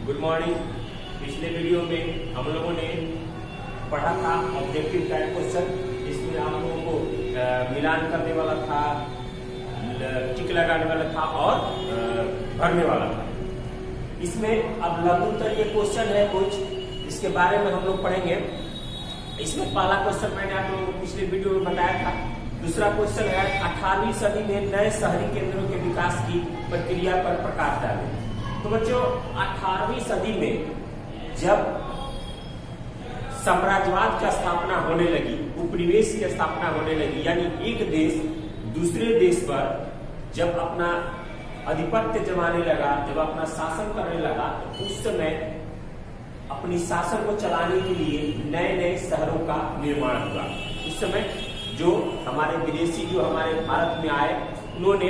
Good morning. पिछले video में हम लोगों ने पढ़ा था ऑब्जेक्टिव टाइप क्वेश्चन, जिसमें आप लोगों को मिलान करने वाला था, टिक लगाने वाला था और भरने वाला था। इसमें अब लघुत्तर ये क्वेश्चन है कुछ, इसके बारे में हम लोग पढ़ेंगे। इसमें पहला क्वेश्चन मैंने आप लोगों को पिछले वीडियो में बताया था। दूसरा क्वेश्चन है 18वीं सदी में नए शहरी केंद्रों के विकास की प्रक्रिया पर प्रकाश डालें। तो बच्चों, 18वीं सदी में जब साम्राज्यवाद की स्थापना होने लगी, उपनिवेश की स्थापना होने लगी, यानी एक देश दूसरे देश पर जब अपना आधिपत्य जमाने लगा, जब अपना शासन करने लगा, तो उस समय अपनी शासन को चलाने के लिए नए नए शहरों का निर्माण हुआ। उस समय जो हमारे विदेशी जो हमारे भारत में आए, उन्होंने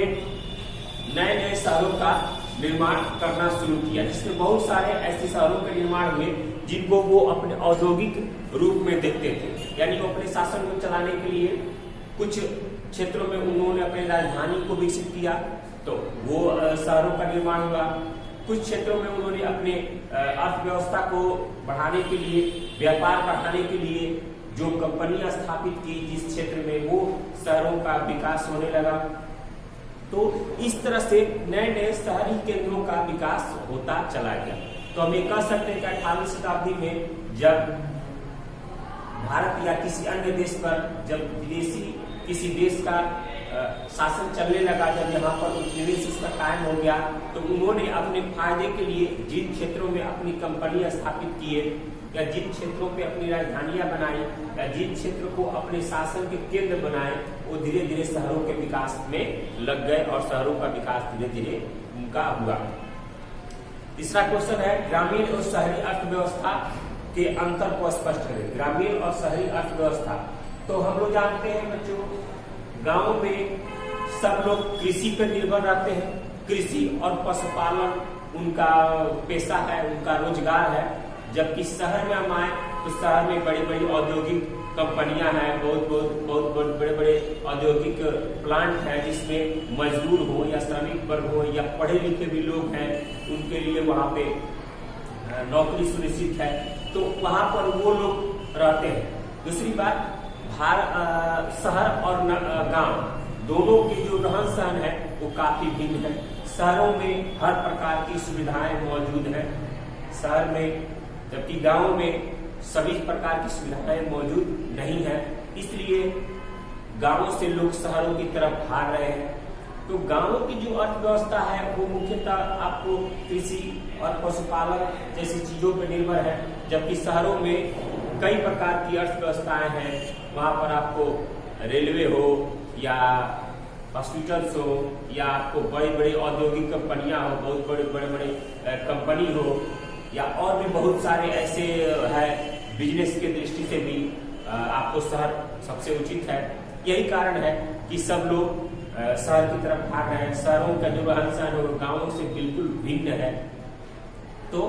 नए नए शहरों का निर्माण करना शुरू किया, जिसमें बहुत सारे ऐसे शहरों के निर्माण हुए जिनको वो अपने औद्योगिक रूप में देखते थे। यानी वो अपने शासन को चलाने के लिए कुछ क्षेत्रों में उन्होंने अपनी राजधानी को विकसित किया, तो वो शहरों का निर्माण हुआ। कुछ क्षेत्रों में उन्होंने अपने अर्थव्यवस्था को बढ़ाने के लिए, व्यापार बढ़ाने के लिए जो कंपनियां स्थापित की जिस क्षेत्र में, वो शहरों का विकास होने लगा। तो इस तरह से नए नए शहरी केंद्रों का विकास होता चला गया। तो हम ये कह सकते हैं कि 18वीं शताब्दी में जब भारत या किसी अन्य देश पर जब विदेशी किसी देश का शासन चलने लगा, जब यहाँ पर उपनिवेश इसका कायम हो गया, तो उन्होंने अपने फायदे के लिए जिन क्षेत्रों में अपनी कंपनियां स्थापित किए, या जिन क्षेत्रों पे अपनी राजधानियां बनाई, या जिन क्षेत्र को अपने शासन के केंद्र बनाए, वो धीरे धीरे शहरों के विकास में लग गए और शहरों का विकास धीरे धीरे उनका हुआ। तीसरा क्वेश्चन है ग्रामीण और शहरी अर्थव्यवस्था के अंतर को स्पष्ट करें। ग्रामीण और शहरी अर्थव्यवस्था, तो हम लोग जानते हैं बच्चों, गांव में सब लोग कृषि पर निर्भर रहते हैं। कृषि और पशुपालन उनका पेशा है, उनका रोजगार है। जबकि शहर में हम आए तो शहर में बड़ी बड़ी औद्योगिक कंपनियां हैं, बहुत बड़े बड़े औद्योगिक प्लांट हैं, जिसमें मजदूर हो या श्रमिक वर्ग हो या पढ़े लिखे भी लोग हैं, उनके लिए वहां पे नौकरी सुनिश्चित है, तो वहां पर वो लोग रहते हैं। दूसरी बात, शहर और गांव दोनों की जो रहन सहन है वो काफी भिन्न है। शहरों में हर प्रकार की सुविधाएं मौजूद हैं शहर में, जबकि गांव में सभी प्रकार की सुविधाएं मौजूद नहीं है। इसलिए गांवों से लोग शहरों की तरफ भाग रहे हैं। तो गांवों की जो अर्थव्यवस्था है वो मुख्यतः आपको कृषि और पशुपालन जैसी चीजों पर निर्भर है, जबकि शहरों में कई प्रकार की अर्थव्यवस्थाएं हैं। वहां पर आपको रेलवे हो या हॉस्पिटल्स हो या आपको बड़ी बड़ी औद्योगिक कंपनियां हो, बहुत बड़े बड़े कंपनी हो, या और भी बहुत सारे ऐसे है। बिजनेस के दृष्टि से भी आपको शहर सबसे उचित है। यही कारण है कि सब लोग शहर की तरफ भाग रहे हैं। शहरों का जो रहन सहन है गांवों से बिल्कुल भिन्न है। तो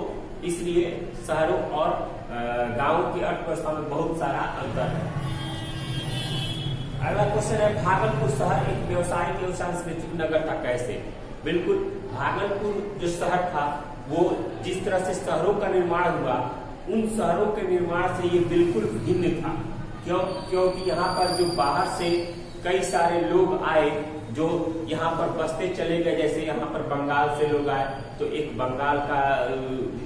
इसलिए शहरों और गांवों की अर्थव्यवस्था में बहुत सारा अंतर है। अगला क्वेश्चन है भागलपुर शहर एक व्यवसायिक एवं सांस्कृतिक नगर था कैसे? बिल्कुल, भागलपुर जो शहर था वो जिस तरह से शहरों का निर्माण हुआ, उन शहरों के निर्माण से ये बिल्कुल भिन्न था। क्योंकि यहाँ पर जो बाहर से कई सारे लोग आए जो यहाँ पर बसते चले गए। जैसे यहाँ पर बंगाल से लोग आए तो एक बंगाल का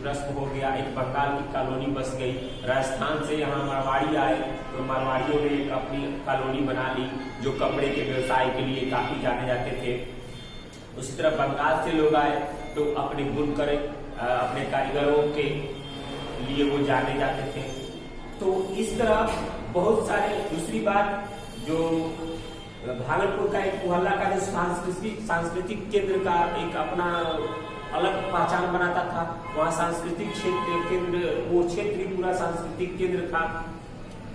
रस्म हो गया, एक बंगाल की कॉलोनी बस गई। राजस्थान से यहाँ मारवाड़ी आए तो मारवाड़ियों ने एक अपनी कॉलोनी बना ली, जो कपड़े के व्यवसाय के लिए काफी जाने जाते थे। उसी तरह बंगाल से लोग आए तो अपने बुनकर अपने कारीगरों के लिए वो जाने जाते थे। तो इस तरह बहुत सारे। दूसरी बात, जो भागलपुर का एक मोहल्ला का जो सांस्कृतिक केंद्र का एक अपना अलग पहचान बनाता था। वहाँ सांस्कृतिक क्षेत्र केंद्र, वो क्षेत्र ही पूरा सांस्कृतिक केंद्र था।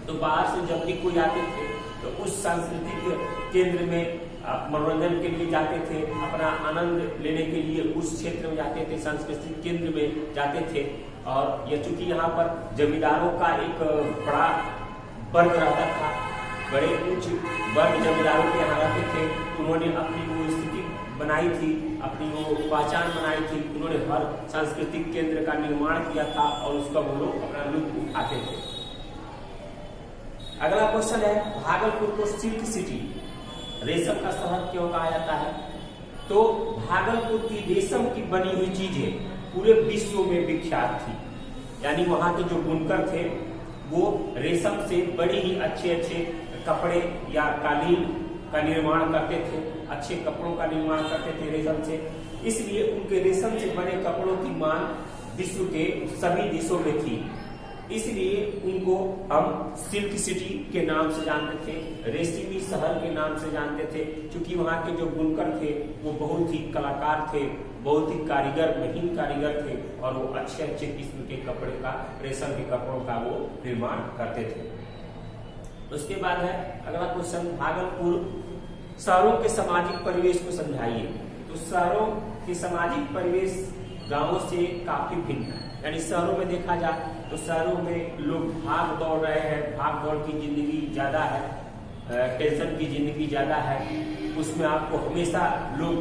तो बाहर से जब भी कोई आते थे तो उस सांस्कृतिक केंद्र में मनोरंजन के लिए जाते थे, अपना आनंद लेने के लिए उस क्षेत्र में जाते थे, सांस्कृतिक केंद्र में जाते थे। और ये चूंकि यहाँ पर जमींदारों का एक बड़ा वर्ग रहता था, बड़े उच्च वर्ग जमींदारों के यहाँ रहते थे, उन्होंने अपनी वो स्थिति बनाई थी, अपनी वो पहचान बनाई थी। उन्होंने हर सांस्कृतिक केंद्र का निर्माण किया था और उसका वो लोग अपना लुत्फ उठाते थे। अगला क्वेश्चन है, भागलपुर को सिल्क सिटी, रेशम का शहर क्यों कहा जाता है? तो भागलपुर की रेशम की बनी हुई चीजें पूरे विश्व में विख्यात थी। यानी वहां के जो बुनकर थे वो रेशम से बड़ी ही अच्छे कपड़े या कालीन का निर्माण करते थे, अच्छे कपड़ों का निर्माण करते थे रेशम से। इसलिए उनके रेशम से बने कपड़ों की मांग विश्व के सभी देशों में थी। इसलिए उनको हम सिल्क सिटी के नाम से जानते थे, रेशमी शहर के नाम से जानते थे, क्योंकि वहाँ के जो बुनकर थे वो बहुत ही कलाकार थे, बहुत ही कारीगर, महीन कारीगर थे और वो अच्छे किस्म के कपड़े का, रेशम के कपड़ों का वो निर्माण करते थे। उसके बाद है अगला क्वेश्चन, भागलपुर शहरों के सामाजिक परिवेश को समझाइए। तो शहरों के सामाजिक परिवेश गांवों से काफी भिन्न है। यानी शहरों में देखा जाए तो शहरों में लोग भाग दौड़ रहे हैं, भाग दौड़ की जिंदगी ज्यादा है, टेंशन की जिंदगी ज्यादा है। उसमें आपको हमेशा लोग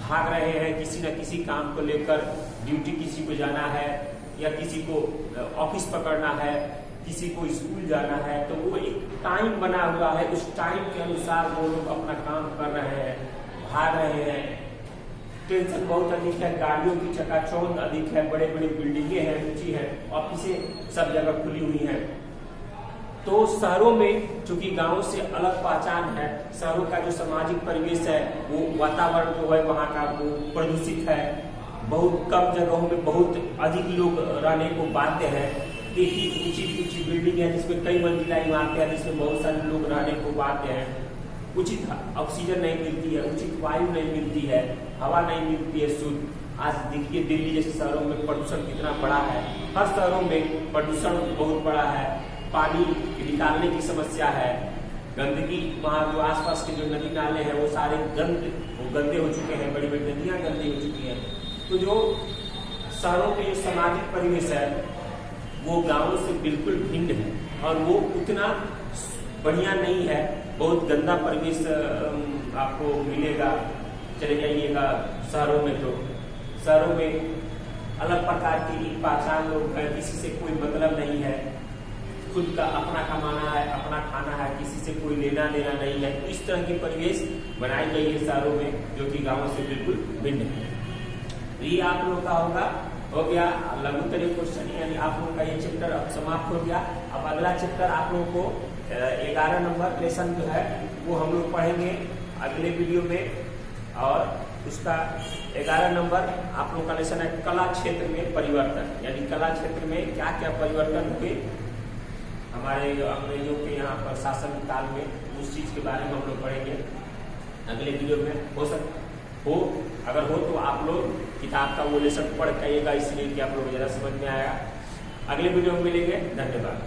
भाग रहे हैं किसी न किसी काम को लेकर, ड्यूटी किसी को जाना है या किसी को ऑफिस पकड़ना है, किसी को स्कूल जाना है, तो वो एक टाइम बना हुआ है, उस टाइम के अनुसार वो लोग अपना काम कर रहे हैं, भाग रहे हैं। टेंशन बहुत अधिक है, गाड़ियों की चकाचौंध अधिक है, बड़े बड़े बिल्डिंगे हैं, ऊंची है, ऑफिसें सब जगह खुली हुई हैं। तो शहरों में चूंकि गांवों से अलग पहचान है, शहरों का जो सामाजिक परिवेश है वो वातावरण जो है वहाँ का वो प्रदूषित है, बहुत कम जगहों में बहुत अधिक लोग रहने को बाध्य है। देखिए ऊंची बिल्डिंग है जिसमें कई मंजिला इमारतें हैं, जिसमें बहुत सारे लोग रहने को बाध्य हैं। उचित ऑक्सीजन नहीं मिलती है, उचित वायु नहीं मिलती है, हवा नहीं मिलती है शुद्ध। आज देखिए दिल्ली जैसे शहरों में प्रदूषण कितना बड़ा है, हर शहरों में प्रदूषण बहुत बड़ा है, पानी निकालने की समस्या है, गंदगी, वहाँ जो आसपास के जो नदी नाले हैं वो सारे गंदे हो चुके हैं, बड़ी बड़ी नदियाँ गंदी हो चुकी हैं। तो जो शहरों के जो सामाजिक परिवेश है वो गाँवों से बिल्कुल भिन्न है और वो उतना बढ़िया नहीं है, बहुत गंदा परिवेश आपको मिलेगा। चले जाइएगा शहरों में तो शहरों में अलग प्रकार की पहचान लोग हैं, किसी से कोई मतलब नहीं है, खुद का अपना कमाना है, अपना खाना है, किसी से कोई लेना देना नहीं है। इस तरह के परिवेश बनाई गई है शहरों में जो कि गाँवों से बिल्कुल भिन्न है। ये आप लोगों का हो गया लघुत्तरीय क्वेश्चन, यानी आप लोगों का ये चैप्टर अब समाप्त हो गया। अब अगला चैप्टर आप लोगों को 11 नंबर लेसन जो है वो हम लोग पढ़ेंगे अगले वीडियो में। और उसका 11 नंबर आप लोगों का लेसन है कला क्षेत्र में परिवर्तन, यानी कला क्षेत्र में क्या क्या परिवर्तन हुए हमारे अंग्रेजों के यहाँ पर शासन काल में, उस चीज के बारे में हम लोग पढ़ेंगे अगले वीडियो में। अगर हो तो आप लोग किताब का वो लेसन पढ़ के आइएगा, इसलिए कि आप लोग ज्यादा समझ में आएगा। अगले वीडियो में मिलेंगे, धन्यवाद।